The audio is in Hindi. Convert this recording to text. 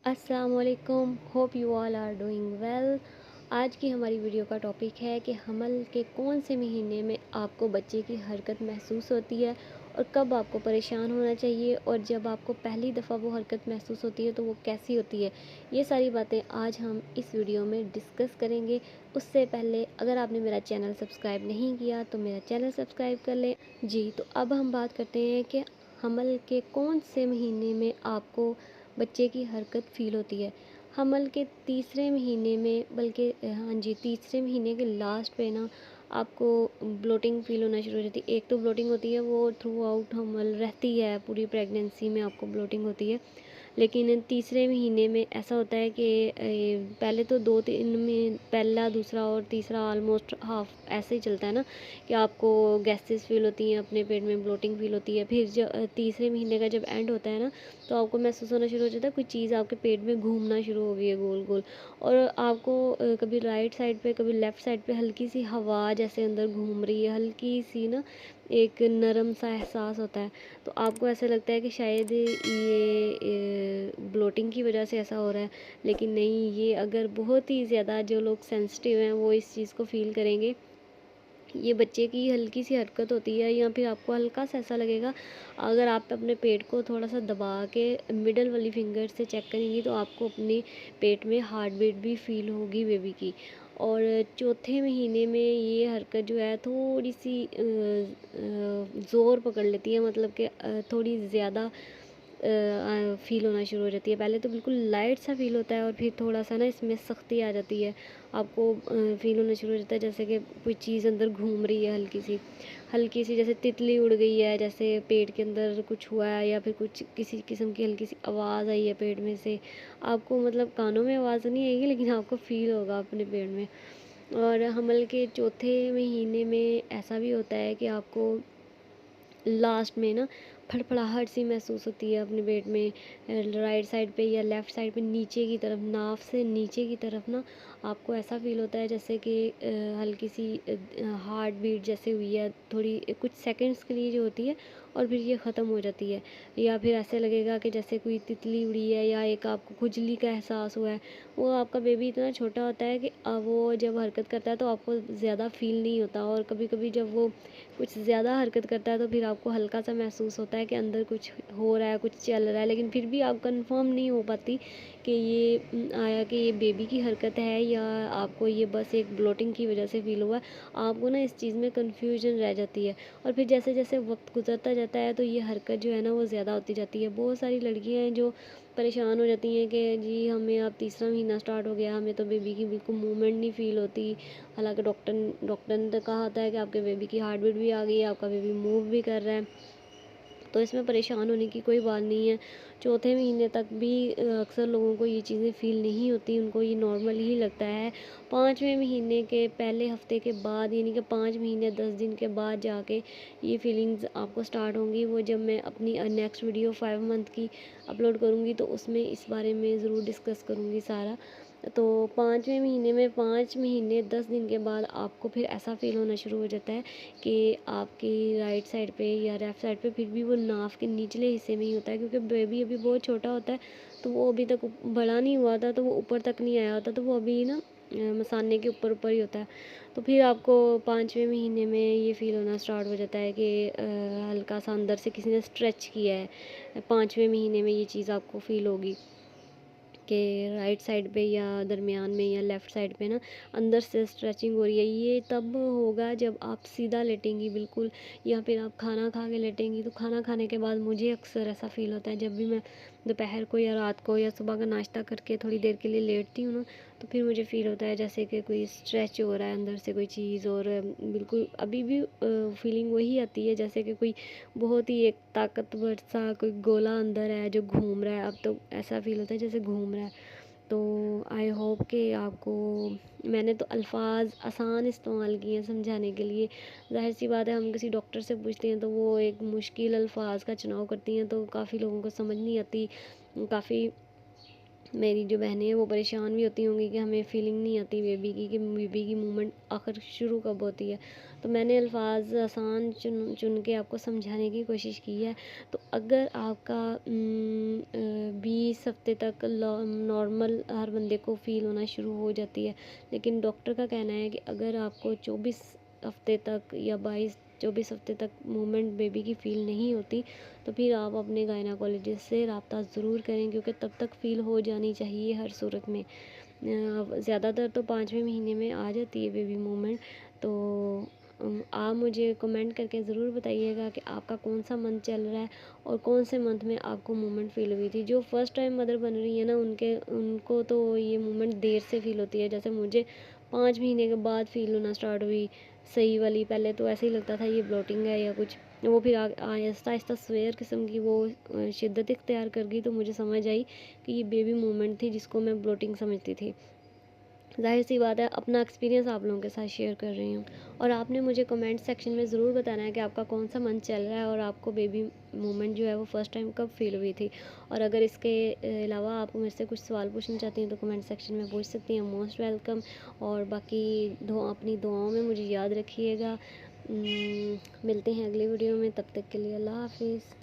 अस्सलामुअलैकुम, hope you all are doing well. आज की हमारी वीडियो का टॉपिक है कि हमल के कौन से महीने में आपको बच्चे की हरकत महसूस होती है और कब आपको परेशान होना चाहिए, और जब आपको पहली दफ़ा वो हरकत महसूस होती है तो वो कैसी होती है। ये सारी बातें आज हम इस वीडियो में डिस्कस करेंगे। उससे पहले अगर आपने मेरा चैनल सब्सक्राइब नहीं किया तो मेरा चैनल सब्सक्राइब कर लें। जी, तो अब हम बात करते हैं कि हमल के कौन से महीने में आपको बच्चे की हरकत फ़ील होती है। हमल के तीसरे महीने में, बल्कि हाँ जी, तीसरे महीने के लास्ट पे ना आपको ब्लोटिंग फ़ील होना शुरू हो जाती है। एक तो ब्लोटिंग होती है, वो थ्रू आउट हमल रहती है, पूरी प्रेगनेंसी में आपको ब्लोटिंग होती है। लेकिन तीसरे महीने में ऐसा होता है कि पहले तो 2-3 में पहला, दूसरा और तीसरा ऑलमोस्ट हाफ ऐसे ही चलता है ना, कि आपको गैसेस फ़ील होती हैं, अपने पेट में ब्लोटिंग फ़ील होती है। फिर तीसरे महीने का जब एंड होता है ना, तो आपको महसूस होना शुरू हो जाता है कोई चीज़ आपके पेट में घूमना शुरू हो गई है गोल गोल। और आपको कभी राइट साइड पे, कभी लेफ़्ट साइड पे हल्की सी हवा जैसे अंदर घूम रही है, हल्की सी ना एक नरम सा एहसास होता है। तो आपको ऐसा लगता है कि शायद ये ब्लोटिंग की वजह से ऐसा हो रहा है। लेकिन नहीं, ये अगर बहुत ही ज़्यादा जो लोग सेंसिटिव हैं वो इस चीज़ को फ़ील करेंगे। ये बच्चे की हल्की सी हरकत होती है, या फिर आपको हल्का सा ऐसा लगेगा। अगर आप अपने पेट को थोड़ा सा दबा के मिडल वाली फिंगर से चेक करेंगी तो आपको अपने पेट में हार्ट बीट भी फील होगी बेबी की। और चौथे महीने में ये हरकत जो है थोड़ी सी ज़ोर पकड़ लेती है, मतलब कि थोड़ी ज़्यादा फ़ील होना शुरू हो जाती है। पहले तो बिल्कुल लाइट सा फ़ील होता है और फिर थोड़ा सा ना इसमें सख्ती आ जाती है। आपको फ़ील होना शुरू हो जाता है जैसे कि कोई चीज़ अंदर घूम रही है, हल्की सी जैसे तितली उड़ गई है, जैसे पेट के अंदर कुछ हुआ है, या फिर कुछ किसी किस्म की हल्की सी आवाज़ आई है पेट में से। आपको मतलब कानों में आवाज़ तो नहीं आएगी, लेकिन आपको फ़ील होगा अपने पेट में। और हमल के चौथे महीने में ऐसा भी होता है कि आपको लास्ट में ना फड़फड़ाहट सी महसूस होती है अपने पेट में, राइट साइड पे या लेफ़्ट साइड पे, नीचे की तरफ, नाभ से नीचे की तरफ ना आपको ऐसा फ़ील होता है जैसे कि हल्की सी हार्ट बीट जैसे हुई है, थोड़ी कुछ सेकंड्स के लिए जो होती है, और फिर ये ख़त्म हो जाती है। या फिर ऐसे लगेगा कि जैसे कोई तितली उड़ी है, या एक आपको खुजली का एहसास हुआ है। वो आपका बेबी इतना छोटा होता है कि वो जब हरकत करता है तो आपको ज़्यादा फ़ील नहीं होता, और कभी कभी जब वो कुछ ज़्यादा हरकत करता है तो फिर आपको हल्का सा महसूस होता है कि अंदर कुछ हो रहा है, कुछ चल रहा है। लेकिन फिर भी आप कंफर्म नहीं हो पाती कि ये आया कि ये बेबी की हरकत है, या आपको ये बस एक ब्लोटिंग की वजह से फ़ील हुआ है। आपको ना इस चीज़ में कन्फ्यूजन रह जाती है। और फिर जैसे जैसे वक्त गुजरता जाता है तो ये हरकत जो है ना वो ज़्यादा होती जाती है। बहुत सारी लड़कियां हैं जो परेशान हो जाती हैं कि जी हमें अब तीसरा महीना स्टार्ट हो गया, हमें तो बेबी की बिल्कुल मूवमेंट नहीं फ़ील होती। हालांकि डॉक्टर ने तो कहा होता है कि आपके बेबी की हार्ट बीट भी आ गई है, आपका बेबी मूव भी कर रहा है, तो इसमें परेशान होने की कोई बात नहीं है। चौथे महीने तक भी अक्सर लोगों को ये चीज़ें फ़ील नहीं होती, उनको ये नॉर्मल ही लगता है। 5वें महीने के पहले हफ़्ते के बाद, यानी कि 5 महीने 10 दिन के बाद जाके ये फीलिंग्स आपको स्टार्ट होंगी। वो जब मैं अपनी नेक्स्ट वीडियो 5 मंथ की अपलोड करूँगी तो उसमें इस बारे में ज़रूर डिस्कस करूँगी सारा। तो 5वें महीने में 5 महीने 10 दिन के बाद आपको फिर ऐसा फ़ील होना शुरू हो जाता है कि आपकी राइट साइड पे या लेफ़्ट साइड पे फिर भी वो नाफ के निचले हिस्से में ही होता है, क्योंकि बेबी अभी बहुत छोटा होता है, तो वो अभी तक बड़ा नहीं हुआ था, तो वो ऊपर तक नहीं आया होता, तो वो अभी ना मसाने के ऊपर ऊपर ही होता है। तो फिर आपको 5वें महीने में ये फ़ील होना स्टार्ट हो जाता है कि हल्का सा अंदर से किसी ने स्ट्रेच किया है। 5वें महीने में ये चीज़ आपको फ़ील होगी कि राइट साइड पे या दरमियान में या लेफ़्ट साइड पे ना अंदर से स्ट्रेचिंग हो रही है। ये तब होगा जब आप सीधा लेटेंगी बिल्कुल, या फिर आप खाना खा के लेटेंगी। तो खाना खाने के बाद मुझे अक्सर ऐसा फ़ील होता है, जब भी मैं दोपहर को या रात को या सुबह का नाश्ता करके थोड़ी देर के लिए लेटती हूँ ना, तो फिर मुझे फ़ील होता है जैसे कि कोई स्ट्रेच हो रहा है अंदर से कोई चीज़। और बिल्कुल अभी भी फीलिंग वही आती है जैसे कि कोई बहुत ही एक ताकतवर सा कोई गोला अंदर है जो घूम रहा है। अब तो ऐसा फ़ील होता है जैसे घूम रहा है। तो आई होप कि आपको, मैंने तो अल्फाज आसान इस्तेमाल किए हैं समझाने के लिए। ज़ाहिर सी बात है, हम किसी डॉक्टर से पूछते हैं तो वो एक मुश्किल अल्फाज का चुनाव करती हैं, तो काफ़ी लोगों को समझ नहीं आती। काफ़ी मेरी जो बहनें हैं वो परेशान भी होती होंगी कि हमें फीलिंग नहीं आती बेबी की, कि बेबी की मूवमेंट आखिर शुरू कब होती है। तो मैंने अल्फाज आसान चुन चुन के आपको समझाने की कोशिश की है। तो अगर आपका 20 हफ्ते तक नॉर्मल हर बंदे को फ़ील होना शुरू हो जाती है, लेकिन डॉक्टर का कहना है कि अगर आपको 24 हफ्ते तक या 22-24 हफ्ते तक मूवमेंट बेबी की फ़ील नहीं होती, तो फिर आप अपने गायनाकोलॉजिस्ट से रब्ता ज़रूर करें, क्योंकि तब तक फ़ील हो जानी चाहिए हर सूरत में। ज़्यादातर तो 5वें महीने में आ जाती है बेबी मूवमेंट। तो आप मुझे कमेंट करके ज़रूर बताइएगा कि आपका कौन सा मंथ चल रहा है और कौन से मंथ में आपको मूवमेंट फ़ील हुई थी। जो फर्स्ट टाइम मदर बन रही है ना, उनको तो ये मूवमेंट देर से फ़ील होती है। जैसे मुझे 5 महीने के बाद फ़ील होना स्टार्ट हुई सही वाली। पहले तो ऐसे ही लगता था ये ब्लोटिंग है या कुछ, वो फिर आहिस्ता आहिस्ता स्वेयर किस्म की वो शिद्दत इख्तियार कर गई। तो मुझे समझ आई कि ये बेबी मूवमेंट थी जिसको मैं ब्लोटिंग समझती थी। ज़ाहिर सी बात है, अपना एक्सपीरियंस आप लोगों के साथ शेयर कर रही हूँ। और आपने मुझे कमेंट सेक्शन में ज़रूर बताना है कि आपका कौन सा मंथ चल रहा है और आपको बेबी मूवमेंट जो है वो फ़र्स्ट टाइम कब फ़ील हुई थी। और अगर इसके अलावा आप मुझसे कुछ सवाल पूछना चाहती हैं तो कमेंट सेक्शन में पूछ सकती हैं, मोस्ट वेलकम। और बाकी अपनी दुआओं में मुझे याद रखिएगा। मिलते हैं अगली वीडियो में, तब तक के लिए अल्लाह हाफिज़।